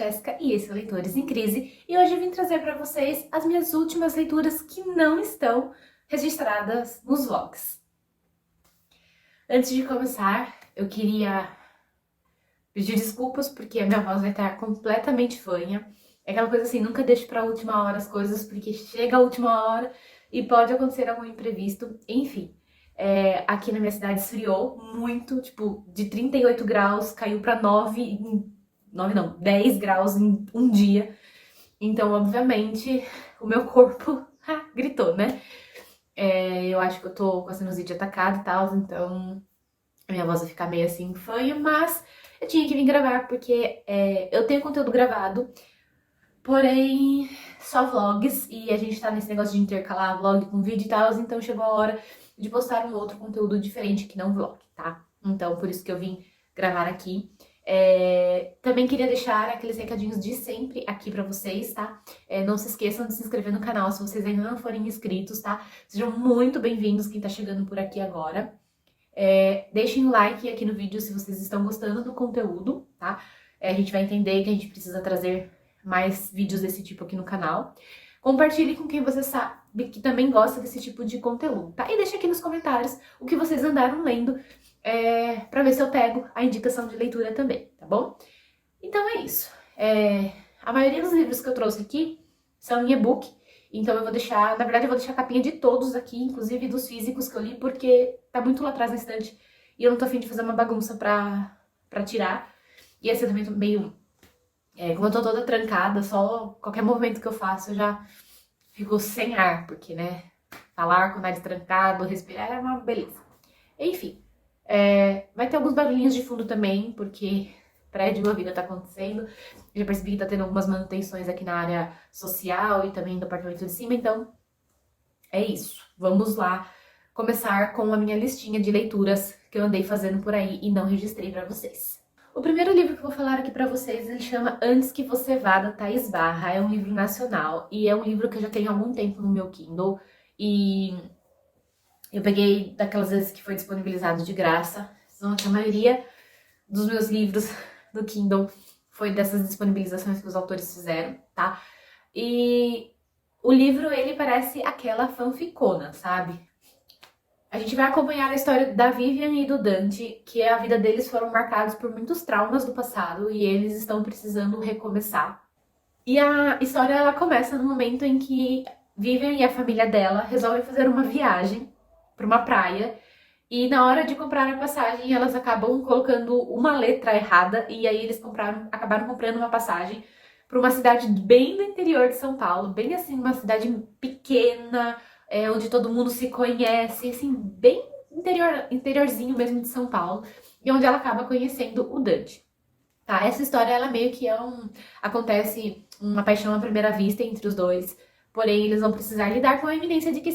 Jéssica e esse é o Leitores em Crise, e hoje eu vim trazer para vocês as minhas últimas leituras que não estão registradas nos vlogs. Antes de começar, eu queria pedir desculpas porque a minha voz vai estar completamente fanha. É aquela coisa assim, nunca deixe para a última hora as coisas, porque chega a última hora e pode acontecer algum imprevisto, enfim. Aqui na minha cidade esfriou muito, tipo, de 38 graus caiu para 10 graus em um dia. Então, obviamente, o meu corpo gritou, né? Eu acho que eu tô com a sinusite atacada e tal, então a minha voz vai ficar meio assim fanha, mas eu tinha que vir gravar porque eu tenho conteúdo gravado, porém só vlogs, e a gente tá nesse negócio de intercalar vlog com vídeo e tal, então chegou a hora de postar um outro conteúdo diferente que não vlog, tá? Então por isso que eu vim gravar aqui. Também queria deixar aqueles recadinhos de sempre aqui pra vocês, tá? Não se esqueçam de se inscrever no canal se vocês ainda não forem inscritos, tá? Sejam muito bem-vindos quem tá chegando por aqui agora. Deixem o like aqui no vídeo se vocês estão gostando do conteúdo, tá? A gente vai entender que a gente precisa trazer mais vídeos desse tipo aqui no canal. Compartilhe com quem você sabe que também gosta desse tipo de conteúdo, tá? E deixa aqui nos comentários o que vocês andaram lendo, pra ver se eu pego a indicação de leitura também, tá bom? Então é isso. A maioria dos livros que eu trouxe aqui são em e-book, então eu vou deixar, na verdade eu vou deixar a capinha de todos aqui, inclusive dos físicos que eu li, porque tá muito lá atrás na estante e eu não tô a fim de fazer uma bagunça pra tirar. E esse eu também tô meio... como eu tô toda trancada, só qualquer movimento que eu faço eu já fico sem ar, porque, né, falar com o nariz trancado, respirar é uma beleza. Enfim, vai ter alguns barulhinhos de fundo também, porque prédio, a vida tá acontecendo. Já percebi que tá tendo algumas manutenções aqui na área social e também no apartamento de cima, então é isso. Vamos lá começar com a minha listinha de leituras que eu andei fazendo por aí e não registrei pra vocês. O primeiro livro que eu vou falar aqui pra vocês, ele chama Antes que Você Vá, da Thaís Barra. É um livro nacional e é um livro que eu já tenho há algum tempo no meu Kindle e eu peguei daquelas vezes que foi disponibilizado de graça. A maioria dos meus livros do Kindle foi dessas disponibilizações que os autores fizeram, tá? E o livro, ele parece aquela fanficona, sabe? A gente vai acompanhar a história da Vivian e do Dante, que a vida deles foram marcados por muitos traumas do passado e eles estão precisando recomeçar. E a história, ela começa no momento em que Vivian e a família dela resolvem fazer uma viagem para uma praia e na hora de comprar a passagem elas acabam colocando uma letra errada e aí eles acabaram comprando uma passagem para uma cidade bem no interior de São Paulo, bem assim, uma cidade pequena, onde todo mundo se conhece, assim, bem interiorzinho mesmo de São Paulo, e onde ela acaba conhecendo o Dante. Tá, essa história, ela meio que acontece uma paixão à primeira vista entre os dois, porém eles vão precisar lidar com a iminência de que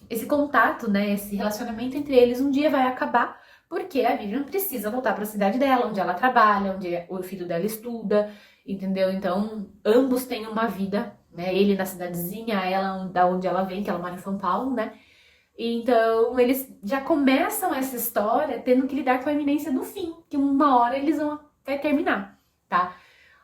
esse contato, né, esse relacionamento entre eles um dia vai acabar, porque a Vivian precisa voltar para a cidade dela, onde ela trabalha, onde o filho dela estuda, entendeu? Então, ambos têm uma vida, né? Ele na cidadezinha, ela da onde ela vem, que ela mora em São Paulo, né? Então, eles já começam essa história tendo que lidar com a iminência do fim, que uma hora eles vai terminar, tá?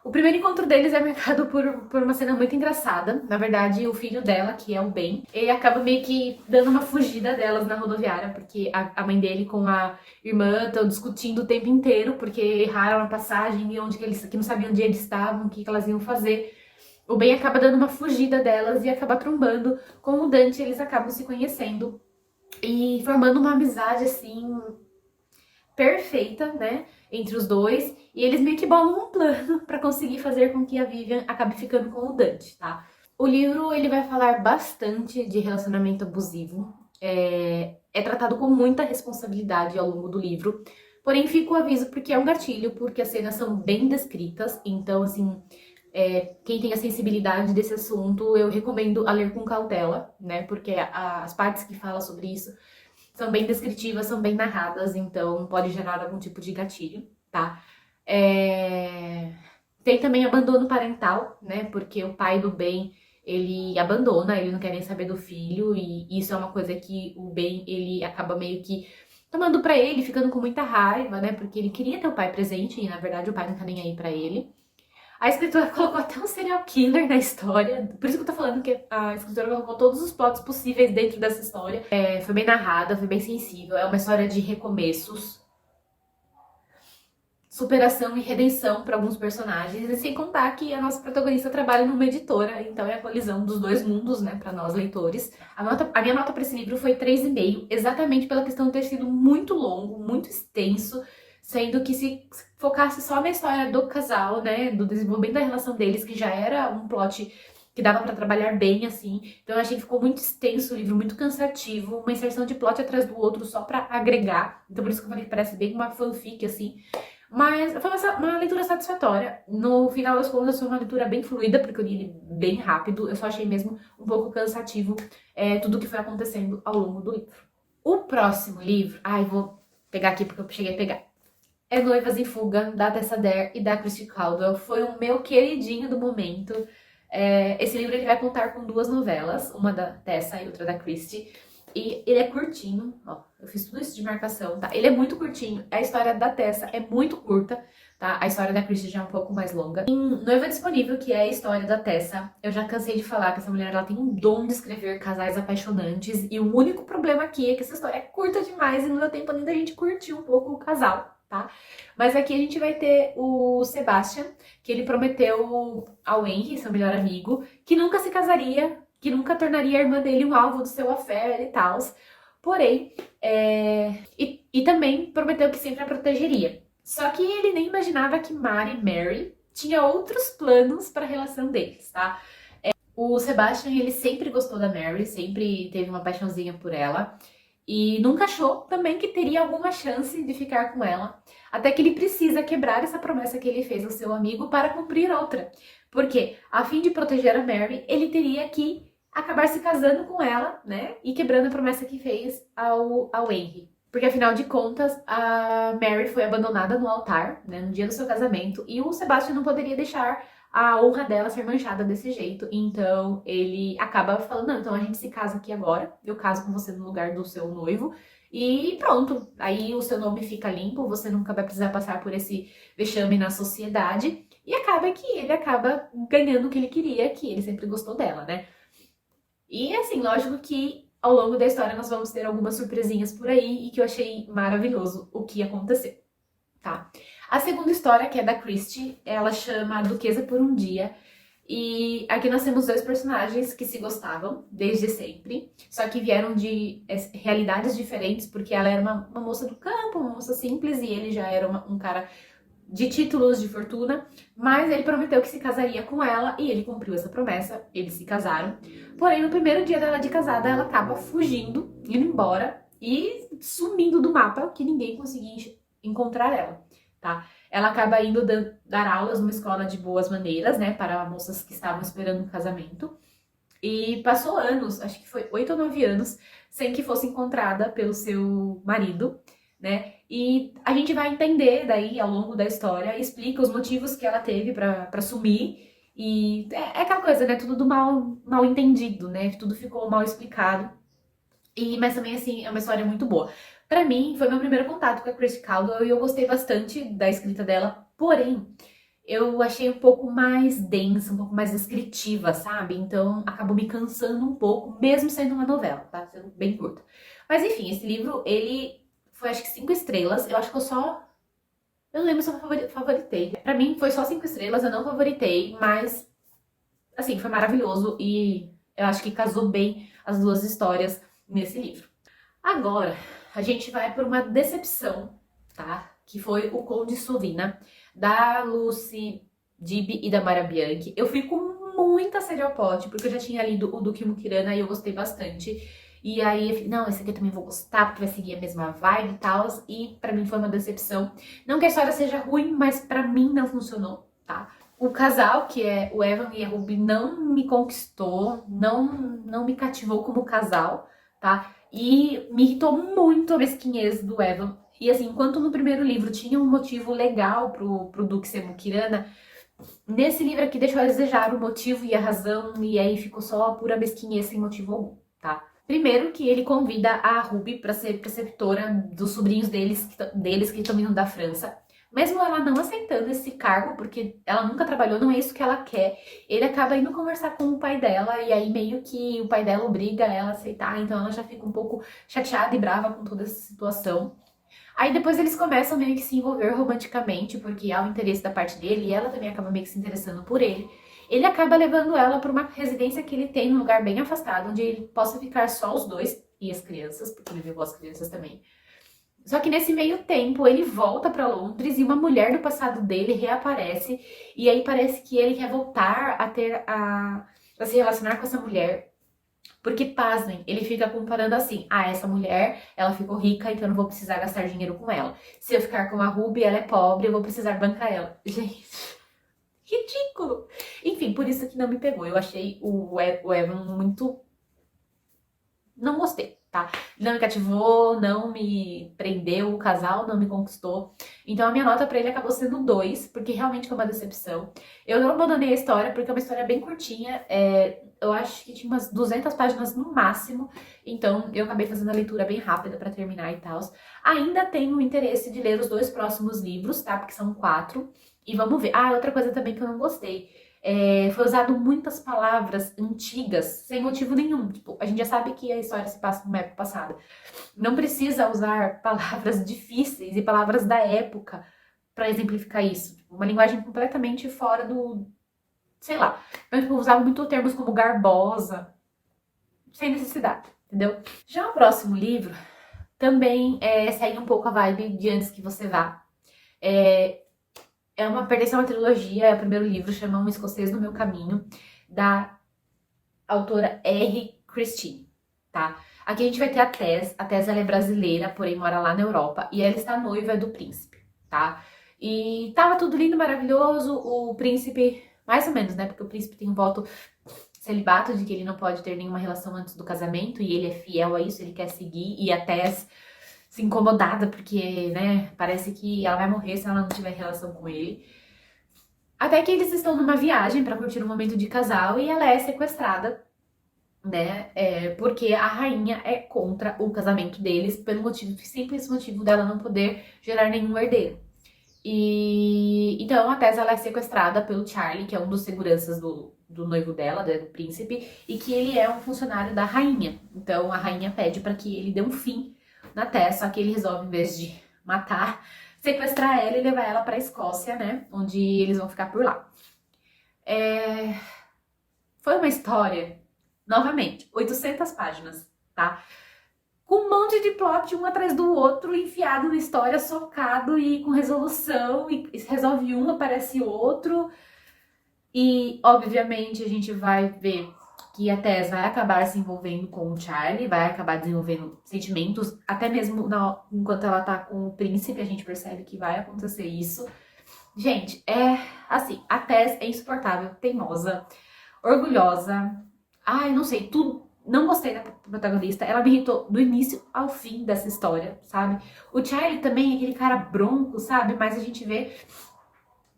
O primeiro encontro deles é marcado por uma cena muito engraçada. Na verdade, o filho dela, que é o Ben, ele acaba meio que dando uma fugida delas na rodoviária, porque a mãe dele com a irmã estão discutindo o tempo inteiro, porque erraram a passagem e que não sabiam onde eles estavam, o que elas iam fazer. O Ben acaba dando uma fugida delas e acaba trombando com o Dante, eles acabam se conhecendo e formando uma amizade, assim, perfeita, né, entre os dois, e eles meio que bolam um plano pra conseguir fazer com que a Vivian acabe ficando com o Dante, tá? O livro, ele vai falar bastante de relacionamento abusivo, é tratado com muita responsabilidade ao longo do livro, porém fica o aviso porque é um gatilho, porque as cenas são bem descritas, então, assim, quem tem a sensibilidade desse assunto, eu recomendo a ler com cautela, né, porque as partes que falam sobre isso são bem descritivas, são bem narradas, então pode gerar algum tipo de gatilho, tá? Tem também abandono parental, né? Porque o pai do Ben, ele abandona, ele não quer nem saber do filho, e isso é uma coisa que o Ben, ele acaba meio que tomando pra ele, ficando com muita raiva, né? Porque ele queria ter o pai presente, e na verdade o pai não tá nem aí pra ele. A escritora colocou até um serial killer na história, por isso que eu tô falando que a escritora colocou todos os plots possíveis dentro dessa história. Foi bem narrada, foi bem sensível, é uma história de recomeços, superação e redenção para alguns personagens, e sem contar que a nossa protagonista trabalha numa editora, então é a colisão dos dois mundos, né, para nós leitores. A minha nota para esse livro foi 3,5, exatamente pela questão de ter sido muito longo, muito extenso, sendo que se focasse só na história do casal, né, do desenvolvimento da relação deles, que já era um plot que dava para trabalhar bem, assim. Então eu achei que ficou muito extenso o livro, muito cansativo, uma inserção de plot atrás do outro só para agregar. Então por isso que eu falei que parece bem uma fanfic, assim. Mas foi uma leitura satisfatória. No final das contas, foi uma leitura bem fluida, porque eu li ele bem rápido. Eu só achei mesmo um pouco cansativo tudo o que foi acontecendo ao longo do livro. O próximo livro, vou pegar aqui porque eu cheguei a pegar. É Noivas em Fuga, da Tessa Dare e da Christy Caldwell. Foi o meu queridinho do momento. Esse livro ele vai contar com 2 novelas, uma da Tessa e outra da Christy. E ele é curtinho, ó, eu fiz tudo isso de marcação, tá? Ele é muito curtinho, a história da Tessa é muito curta, tá? A história da Christy já é um pouco mais longa. Em Noiva Disponível, que é a história da Tessa, eu já cansei de falar que essa mulher ela tem um dom de escrever casais apaixonantes, e o único problema aqui é que essa história é curta demais e não deu tempo nem da gente curtir um pouco o casal, tá? Mas aqui a gente vai ter o Sebastian, que ele prometeu ao Henry, seu melhor amigo, que nunca se casaria, que nunca tornaria a irmã dele um alvo do seu affair e tal. Porém, e também prometeu que sempre a protegeria. Só que ele nem imaginava que Mary tinha outros planos para a relação deles, tá? O Sebastian, ele sempre gostou da Mary, sempre teve uma paixãozinha por ela. E nunca achou também que teria alguma chance de ficar com ela. Até que ele precisa quebrar essa promessa que ele fez ao seu amigo para cumprir outra. Porque, a fim de proteger a Mary, ele teria que acabar se casando com ela, né? E quebrando a promessa que fez ao Henry. Porque, afinal de contas, a Mary foi abandonada no altar, né? No dia do seu casamento. E o Sebastian não poderia deixar a honra dela ser manchada desse jeito. Então, ele acaba falando, não, então a gente se casa aqui agora. Eu caso com você no lugar do seu noivo. E pronto. Aí o seu nome fica limpo. Você nunca vai precisar passar por esse vexame na sociedade. E acaba que ele acaba ganhando o que ele queria, que ele sempre gostou dela, né? E assim, lógico que ao longo da história nós vamos ter algumas surpresinhas por aí e que eu achei maravilhoso o que aconteceu, tá? A segunda história, que é da Christy, ela chama Duquesa por um Dia. E aqui nós temos 2 personagens que se gostavam desde sempre, só que vieram de realidades diferentes, porque ela era uma moça do campo, uma moça simples, e ele já era um cara de títulos, de fortuna, mas ele prometeu que se casaria com ela e ele cumpriu essa promessa, eles se casaram. Porém, no primeiro dia dela de casada, ela acaba fugindo, indo embora e sumindo do mapa, que ninguém conseguia encontrar ela, tá? Ela acaba indo dar aulas numa escola de boas maneiras, né, para moças que estavam esperando um casamento. E passou anos, acho que foi 8 ou 9 anos, sem que fosse encontrada pelo seu marido, né? E a gente vai entender daí ao longo da história, explica os motivos que ela teve pra sumir. E é aquela coisa, né? Tudo do mal entendido, né? Tudo ficou mal explicado. Mas também, assim, é uma história muito boa. Pra mim, foi meu primeiro contato com a Christy Caldwell e eu gostei bastante da escrita dela. Porém, eu achei um pouco mais densa, um pouco mais descritiva, sabe? Então, acabou me cansando um pouco, mesmo sendo uma novela, tá? Sendo bem curta. Mas, enfim, esse livro, ele foi acho que 5 estrelas. Eu acho que eu não lembro se eu favoritei. Pra mim foi só 5 estrelas, eu não favoritei, mas assim, foi maravilhoso e eu acho que casou bem as 2 histórias nesse livro. Agora, a gente vai por uma decepção, tá? Que foi o Conde Sovina, da Lucy Dib e da Mara Bianchi. Eu fui com muita sede ao pote, porque eu já tinha lido o Duque Mukirana e eu gostei bastante. E aí eu falei, não, esse aqui eu também vou gostar, porque vai seguir a mesma vibe e tal. E pra mim foi uma decepção. Não que a história seja ruim, mas pra mim não funcionou, tá? O casal, que é o Evan e a Ruby, não me conquistou, não me cativou como casal, tá? E me irritou muito a mesquinhez do Evan. E assim, enquanto no primeiro livro tinha um motivo legal pro Duque ser Mukirana, nesse livro aqui deixou a desejar o motivo e a razão, e aí ficou só a pura mesquinhez sem motivo algum, tá? Primeiro que ele convida a Ruby para ser preceptora dos sobrinhos deles que estão vindo da França. Mesmo ela não aceitando esse cargo, porque ela nunca trabalhou, não é isso que ela quer, ele acaba indo conversar com o pai dela, e aí meio que o pai dela obriga ela a aceitar, então ela já fica um pouco chateada e brava com toda essa situação. Aí depois eles começam meio que se envolver romanticamente, porque há o interesse da parte dele, e ela também acaba meio que se interessando por ele. Ele acaba levando ela para uma residência que ele tem, num lugar bem afastado, onde ele possa ficar só os dois e as crianças, porque ele levou as crianças também. Só que nesse meio tempo ele volta para Londres e uma mulher do passado dele reaparece, e aí parece que ele quer voltar a ter a se relacionar com essa mulher. Porque, pasmem, ele fica comparando assim: ah, essa mulher, ela ficou rica, então eu não vou precisar gastar dinheiro com ela. Se eu ficar com a Ruby, ela é pobre, eu vou precisar bancar ela. Gente, ridículo! Enfim, por isso que não me pegou. Eu achei o Evan muito... Não gostei, tá? Não me cativou, não me prendeu, o casal não me conquistou. Então a minha nota pra ele acabou sendo 2, porque realmente foi uma decepção. Eu não abandonei a história, porque é uma história bem curtinha. Eu acho que tinha umas 200 páginas no máximo, então eu acabei fazendo a leitura bem rápida pra terminar e tal. Ainda tenho interesse de ler os 2 próximos livros, tá? Porque são 4. E vamos ver. Ah, outra coisa também que eu não gostei. Foi usado muitas palavras antigas, sem motivo nenhum. Tipo, a gente já sabe que a história se passa numa época passada. Não precisa usar palavras difíceis e palavras da época pra exemplificar isso. Tipo, uma linguagem completamente fora do... Sei lá. Eu tipo, usava muito termos como garbosa, sem necessidade, entendeu? Já o próximo livro também segue um pouco a vibe de Antes que Você Vá. Pertence a uma trilogia, é o primeiro livro, chama Um Escocês no Meu Caminho, da autora R. Christine, tá? Aqui a gente vai ter a Tess. A Tess, ela é brasileira, porém mora lá na Europa, e ela está noiva do príncipe, tá? E tava tudo lindo, maravilhoso, o príncipe, mais ou menos, né? Porque o príncipe tem um voto celibato de que ele não pode ter nenhuma relação antes do casamento, e ele é fiel a isso, ele quer seguir, e a Tess se incomodada, porque, né, parece que ela vai morrer se ela não tiver relação com ele. Até que eles estão numa viagem pra curtir um momento de casal e ela é sequestrada, né, porque a rainha é contra o casamento deles, pelo simples motivo dela não poder gerar nenhum herdeiro. E então a Tess, ela é sequestrada pelo Charlie, que é um dos seguranças do noivo dela, do príncipe, e que ele é um funcionário da rainha. Então a rainha pede pra que ele dê um fim na Tess, só que ele resolve, em vez de matar, sequestrar ela e levar ela pra Escócia, né, onde eles vão ficar por lá. Foi uma história, novamente, 800 páginas, tá? Com um monte de plot um atrás do outro, enfiado na história, socado e com resolução, e resolve um, aparece outro. E, obviamente, a gente vai ver que a Tess vai acabar se envolvendo com o Charlie, vai acabar desenvolvendo sentimentos, até mesmo enquanto ela tá com o príncipe, a gente percebe que vai acontecer isso. Gente, assim, a Tess é insuportável, teimosa, orgulhosa. Ai, não sei, tudo. Não gostei da protagonista, ela me irritou do início ao fim dessa história, sabe? O Charlie também é aquele cara bronco, sabe? Mas a gente vê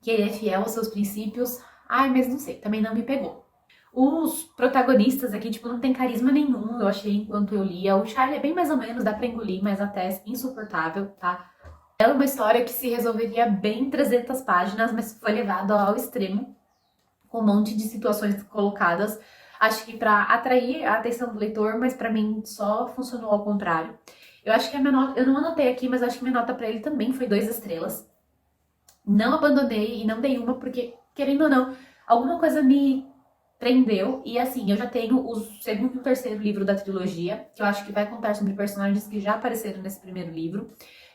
que ele é fiel aos seus princípios. Ai, mas não sei, também não me pegou. Os protagonistas aqui, tipo, não tem carisma nenhum, eu achei, enquanto eu lia. O Charlie é bem mais ou menos, dá pra engolir, mas a Tess, insuportável, tá? É uma história que se resolveria bem em 300 páginas, mas foi levado ao extremo, com um monte de situações colocadas. Acho que pra atrair a atenção do leitor, mas pra mim só funcionou ao contrário. Eu acho que a minha nota, eu não anotei aqui, mas acho que minha nota pra ele também foi 2 estrelas. Não abandonei e não dei uma, porque, querendo ou não, alguma coisa me prendeu. E assim, eu já tenho o segundo e o terceiro livro da trilogia, que eu acho que vai contar sobre personagens que já apareceram nesse primeiro livro.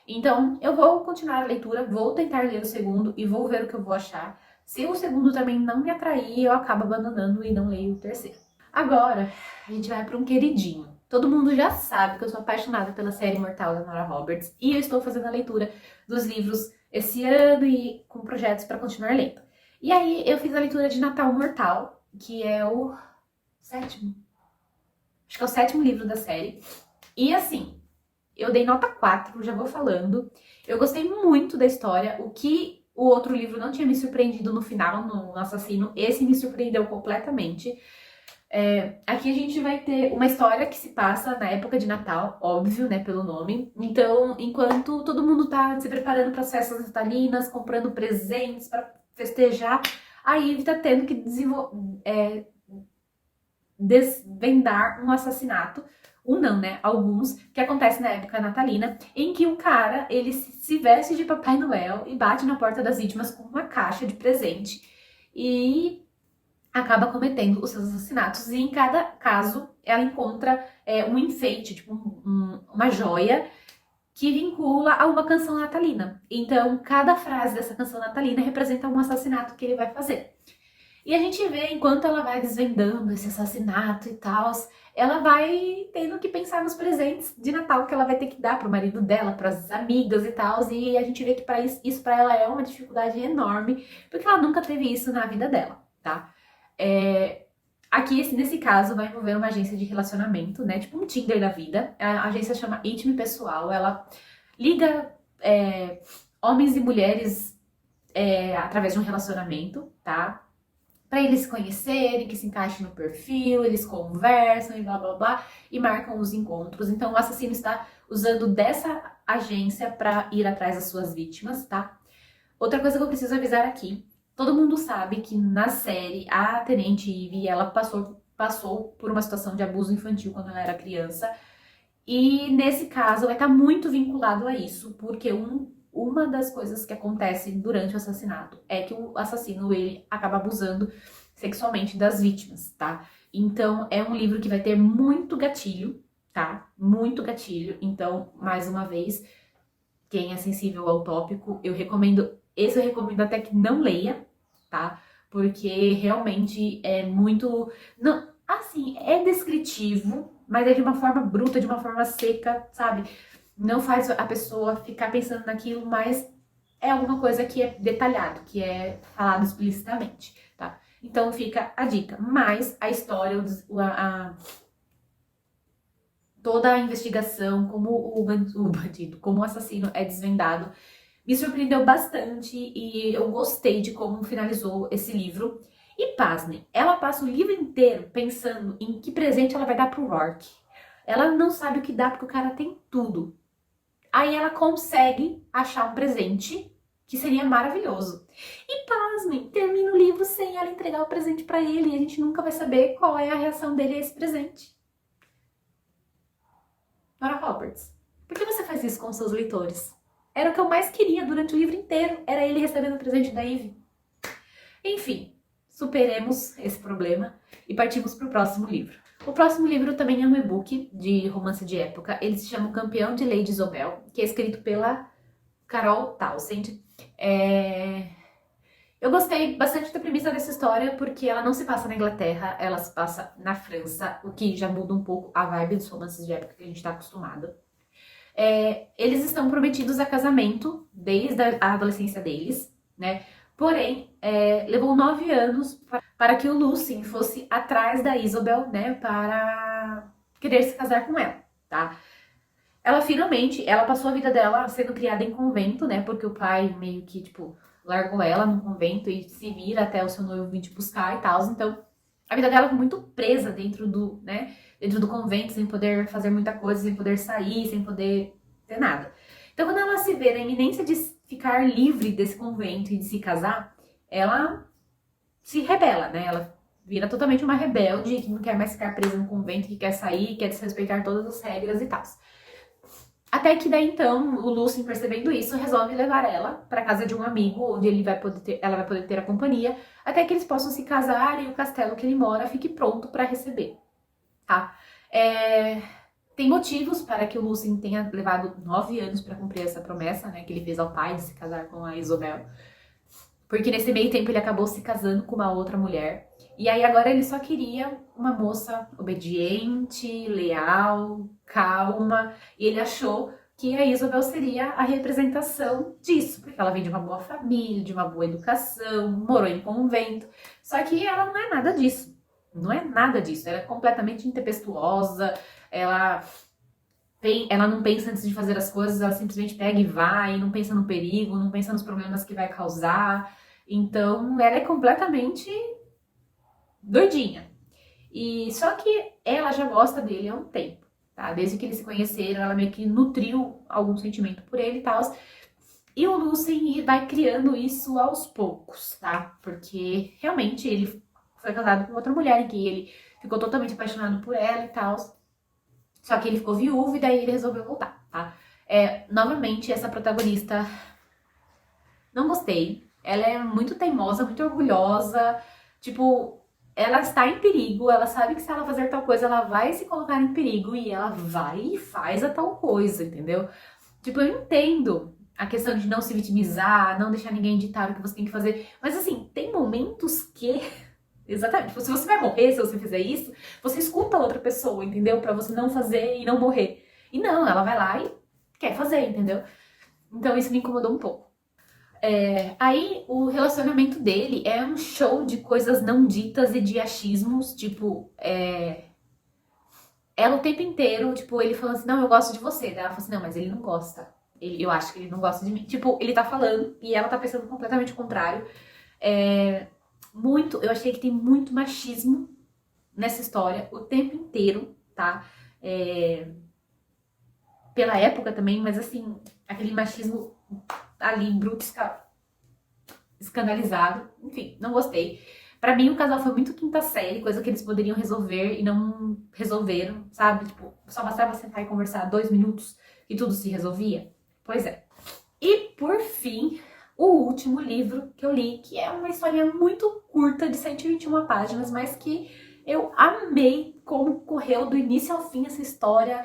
Então, eu vou continuar a leitura, vou tentar ler o segundo e vou ver o que eu vou achar. Se o segundo também não me atrair, eu acabo abandonando e não leio o terceiro. Agora, a gente vai para um queridinho. Todo mundo já sabe que eu sou apaixonada pela série Imortal da Nora Roberts e eu estou fazendo a leitura dos livros esse ano e com projetos para continuar lendo. E aí, eu fiz a leitura de Natal Mortal, que é o 7º. Acho que é o 7º livro da série. E assim, eu dei nota 4, já vou falando. Eu gostei muito da história. O que o outro livro não tinha me surpreendido no final, no assassino, esse me surpreendeu completamente. Aqui a gente vai ter uma história que se passa na época de Natal, óbvio, né, pelo nome. Então, enquanto todo mundo tá se preparando para as festas natalinas, comprando presentes para festejar, a Eve tá tendo que desvendar um assassinato, um não, né, alguns, que acontece na época natalina, em que o cara, ele se veste de Papai Noel e bate na porta das vítimas com uma caixa de presente e acaba cometendo os seus assassinatos. E em cada caso, ela encontra um enfeite, tipo uma joia, que vincula a uma canção natalina. Então, cada frase dessa canção natalina representa um assassinato que ele vai fazer. E a gente vê, enquanto ela vai desvendando esse assassinato e tal, ela vai tendo que pensar nos presentes de Natal que ela vai ter que dar pro marido dela, pras amigas e tal. E a gente vê que para isso para ela é uma dificuldade enorme, porque ela nunca teve isso na vida dela, tá? Aqui, nesse caso, vai envolver uma agência de relacionamento, né? Tipo um Tinder da vida. A agência chama Intime Pessoal. Ela liga homens e mulheres através de um relacionamento, tá? Pra eles se conhecerem, que se encaixem no perfil, eles conversam e blá blá blá, e marcam os encontros. Então o assassino está usando dessa agência pra ir atrás das suas vítimas, tá? Outra coisa que eu preciso avisar aqui, todo mundo sabe que na série a Tenente Ivy, ela passou por uma situação de abuso infantil quando ela era criança, e nesse caso vai estar muito vinculado a isso, porque uma das coisas que acontece durante o assassinato é que o assassino, ele acaba abusando sexualmente das vítimas, tá? Então, é um livro que vai ter muito gatilho, tá? Muito gatilho. Então, mais uma vez, quem é sensível ao tópico, eu recomendo até que não leia, tá? Porque realmente é muito... Não, assim, é descritivo, mas é de uma forma bruta, de uma forma seca, sabe? Não faz a pessoa ficar pensando naquilo, mas é alguma coisa que é detalhado, que é falado explicitamente, tá? Então fica a dica. Mas a história, toda a investigação, como o bandido, como o assassino é desvendado, me surpreendeu bastante e eu gostei de como finalizou esse livro. E pasmem, ela passa o livro inteiro pensando em que presente ela vai dar pro Rourke. Ela não sabe o que dá porque o cara tem tudo. Aí ela consegue achar um presente que seria maravilhoso. E pasmem, termina o livro sem ela entregar o presente pra ele e a gente nunca vai saber qual é a reação dele a esse presente. Nora Roberts, por que você faz isso com seus leitores? Era o que eu mais queria durante o livro inteiro, era ele recebendo o presente da Ivy. Enfim, superemos esse problema e partimos para o próximo livro. O próximo livro também é um e-book de romance de época. Ele se chama O Campeão de Lady Isobel, que é escrito pela Carol Townsend. Eu gostei bastante da premissa dessa história porque ela não se passa na Inglaterra, ela se passa na França, o que já muda um pouco a vibe dos romances de época que a gente está acostumado. Eles estão prometidos a casamento desde a adolescência deles, né? Porém, levou 9 anos para que o Lucien fosse atrás da Isobel, né? Para querer se casar com ela, tá? Ela passou a vida dela sendo criada em convento, né? Porque o pai meio que, tipo, largou ela no convento e se vira até o seu noivo vir te buscar e tal. Então, a vida dela foi muito presa dentro do, né? Dentro do convento, sem poder fazer muita coisa, sem poder sair, sem poder ter nada. Então, quando ela se vê na iminência de ficar livre desse convento e de se casar, ela se rebela, né? Ela vira totalmente uma rebelde, que não quer mais ficar presa no convento, que quer sair, quer desrespeitar todas as regras e tal. Até que daí então, o Lucien, percebendo isso, resolve levar ela para casa de um amigo, onde ela vai poder ter a companhia, até que eles possam se casar e o castelo que ele mora fique pronto para receber, tá? Tem motivos para que o Lucien tenha levado 9 anos para cumprir essa promessa, né, que ele fez ao pai de se casar com a Isobel. Porque nesse meio tempo ele acabou se casando com uma outra mulher. E aí agora ele só queria uma moça obediente, leal, calma. E ele achou que a Isobel seria a representação disso. Porque ela vem de uma boa família, de uma boa educação, morou em convento. Só que ela não é nada disso. Não é nada disso. Ela é completamente intempestuosa. Ela não pensa antes de fazer as coisas, ela simplesmente pega e vai, não pensa no perigo, não pensa nos problemas que vai causar. Então, ela é completamente doidinha. E só que ela já gosta dele há um tempo, tá? Desde que eles se conheceram, ela meio que nutriu algum sentimento por ele e tal. E o Lucien vai criando isso aos poucos, tá? Porque realmente ele foi casado com outra mulher em que ele ficou totalmente apaixonado por ela e tal. Só que ele ficou viúvo e daí ele resolveu voltar, tá? Novamente, essa protagonista não gostei. Ela é muito teimosa, muito orgulhosa. Tipo, ela está em perigo. Ela sabe que se ela fazer tal coisa, ela vai se colocar em perigo. E ela vai e faz a tal coisa, entendeu? Tipo, eu entendo a questão de não se vitimizar, não deixar ninguém ditar o que você tem que fazer. Mas assim, tem momentos que. Exatamente. Tipo, se você vai morrer, se você fizer isso, você escuta a outra pessoa, entendeu? Pra você não fazer e não morrer. E não, ela vai lá e quer fazer, entendeu? Então isso me incomodou um pouco. Aí o relacionamento dele é um show de coisas não ditas e de achismos, tipo, ela o tempo inteiro, tipo, ele falando assim, não, eu gosto de você. Daí ela fala assim, não, mas ele não gosta. Eu acho que ele não gosta de mim. Tipo, ele tá falando e ela tá pensando completamente o contrário. Eu achei que tem muito machismo nessa história o tempo inteiro, tá? Pela época também, mas assim, aquele machismo ali, bruto, escandalizado. Enfim, não gostei. Pra mim, o casal foi muito quinta série, coisa que eles poderiam resolver e não resolveram, sabe? Tipo, só bastava sentar e conversar 2 minutos e tudo se resolvia. Pois é. E, por fim, o último livro que eu li, que é uma historinha muito curta, de 121 páginas, mas que eu amei como correu do início ao fim essa história,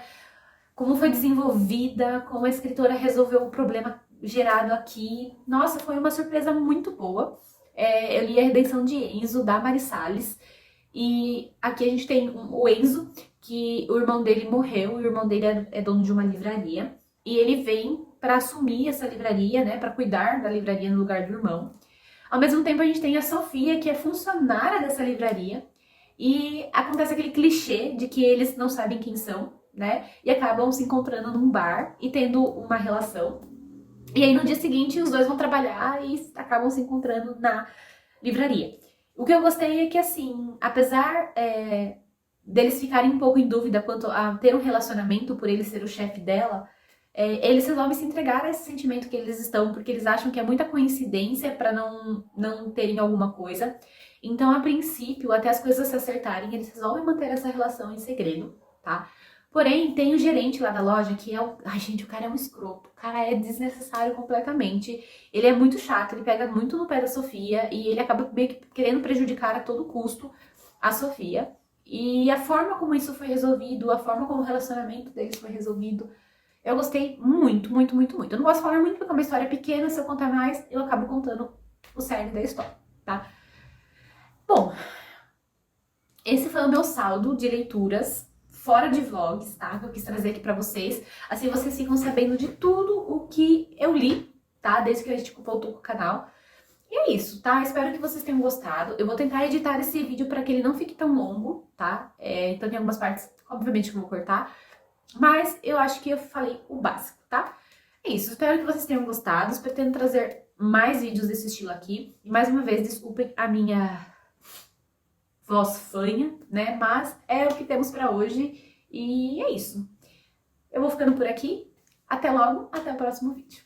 como foi desenvolvida, como a escritora resolveu o problema gerado aqui. Nossa, foi uma surpresa muito boa. Eu li A Redenção de Enzo, da Mari Salles. E aqui a gente tem o Enzo, que o irmão dele morreu, o irmão dele é dono de uma livraria. E ele vem para assumir essa livraria, né, para cuidar da livraria no lugar do irmão. Ao mesmo tempo a gente tem a Sofia, que é funcionária dessa livraria. E acontece aquele clichê de que eles não sabem quem são, né? E acabam se encontrando num bar e tendo uma relação. E aí no dia seguinte os dois vão trabalhar e acabam se encontrando na livraria. O que eu gostei é que, assim, apesar deles ficarem um pouco em dúvida quanto a ter um relacionamento por ele ser o chefe dela, eles resolvem se entregar a esse sentimento que eles estão, porque eles acham que é muita coincidência para não terem alguma coisa. Então, a princípio, até as coisas se acertarem, eles resolvem manter essa relação em segredo, tá? Porém, tem o gerente lá da loja que é o... Ai, gente, o cara é um escroto. O cara é desnecessário completamente. Ele é muito chato, ele pega muito no pé da Sofia e ele acaba meio que querendo prejudicar a todo custo a Sofia. E a forma como isso foi resolvido, a forma como o relacionamento deles foi resolvido, eu gostei muito, muito, muito, muito. Eu não gosto de falar muito porque é uma história pequena, se eu contar mais, eu acabo contando o cerne da história, tá? Bom, esse foi o meu saldo de leituras fora de vlogs, tá? Que eu quis trazer aqui pra vocês. Assim vocês ficam sabendo de tudo o que eu li, tá? Desde que a gente voltou com o canal. E é isso, tá? Espero que vocês tenham gostado. Eu vou tentar editar esse vídeo pra que ele não fique tão longo, tá? Então tem algumas partes, obviamente, que eu vou cortar. Mas eu acho que eu falei o básico, tá? É isso, espero que vocês tenham gostado. Pretendo trazer mais vídeos desse estilo aqui. E mais uma vez, desculpem a minha voz fanha, né? Mas é o que temos pra hoje e é isso. Eu vou ficando por aqui. Até logo, até o próximo vídeo.